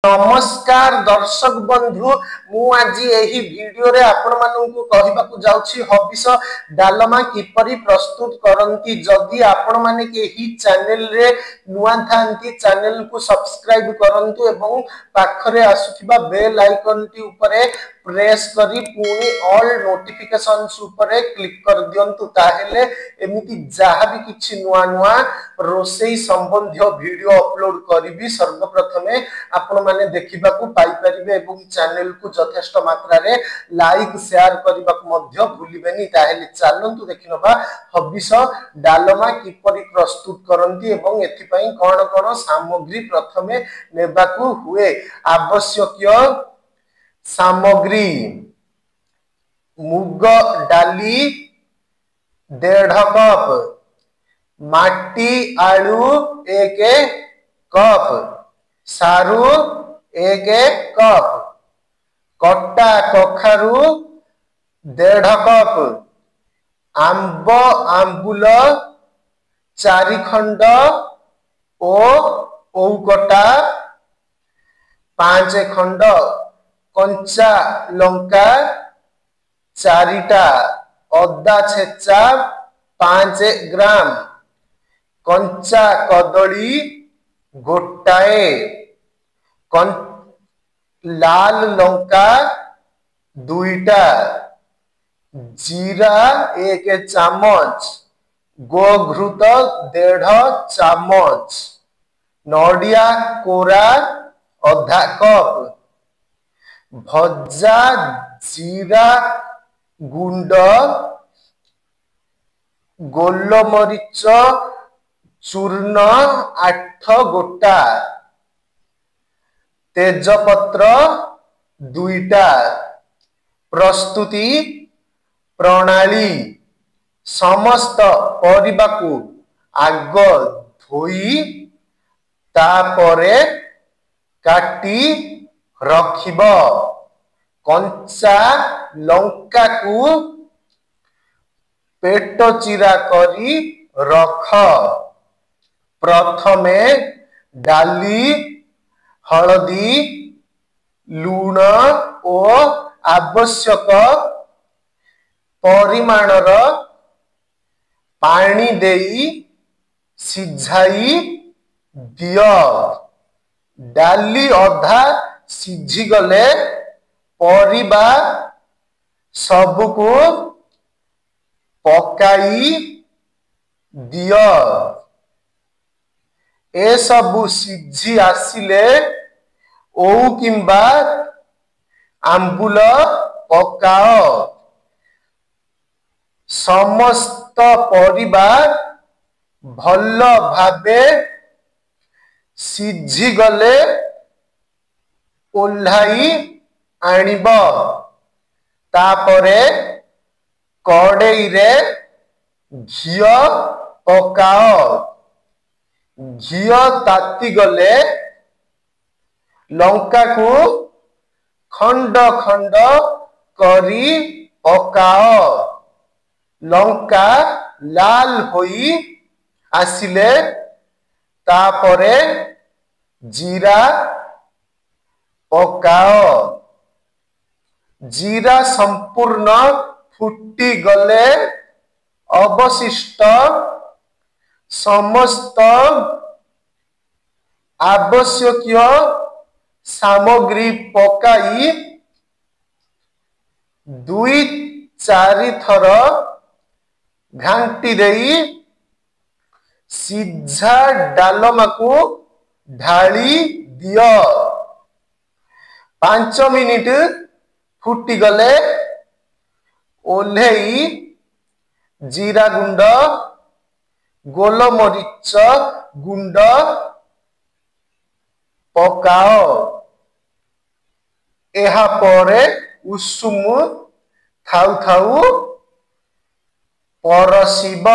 नमस्कार दर्शक बंधु मु आज यही वीडियो रे आपण माननकु कहिबाकू जाउछि हबिस डालमा किपरि प्रस्तुत करंती। जदि आपण माने केही चैनल रे नुआ थांती चैनल को सब्सक्राइब करंतु एवं पाखरे आसुथिबा बेल आइकन टी ऊपरे प्रेस करी पुनी ऑल नोटिफिकेशंस ऊपरे क्लिक कर दियंतु। ताहेले एमिति जहा भी किछि नुआ नुआ रोसेई संबंधी वीडियो अपलोड करिवि सर्वप्रथमे आपण माने देखिबा को पाई परिबे एवं चैनल को यथेष्ट मात्रा रे लाइक शेयर करबा को मध्य भूलिबेनी। ताहेले चलंतु देखिनबा हबिस डालमा किपरि प्रस्तुत करंती एवं एथि पई कोन कोन सामग्री प्रथमे नेबा को हुए। आवश्यक सामग्री मुग डाली 1.5 कप, माटी आलू 1 कप, सारू 1 कप, कटा कखारू 1.5 कप, आंब आंबुल 4 खंड ओ औकटा 5 खंड, कंचा लंका 4टा, अदा छेचा 5 ग्राम, कंचा कदली गोटाए, लाल लंका 2टा, जीरा 1 चामच, गोघृत 1.5 चामच, नडिया कोरा आधा कप, भजा जीरा गुंड, गोलमरीच चूर्ण 8 गोटा, तेजपत्र 2टा। प्रस्तुति प्रणाली समस्त परिबा को आग धोई तापरे काटी रखिब। कंचा लंका को पेट चिरा करी रख। प्रथमे डाली हलदी लूण और आवश्यक परिमाणर पानी देई सिझाई दियो। डाली अधा सिझी गले परिबा सबको पकाई दियो। ए सबु सिझी आसिले ओ किंबा आंबुल पकाओ। समस्त परिबा भल भाबे सिझी गले ओल्हाई आनिब। तापरे कड़ेई रे घियो पकाओ। घियो ताती गले लंका को खंड खंड करी पकाओ। लंका लाल होई आसिले तापरे जीरा पकाओ। जीरा संपूर्ण फुटी गले अवशिष्ट समस्त आवश्यक सामग्री पकाई 2-4 थर घांटी देई सिझा डालमा को ढाली दियो। 5 मिनिट फुटी गले ओल्हेई जीरा गुंड गोलमरीच गुंड पकाओ। एहा परे उषुम थाउ थाउ परसिब।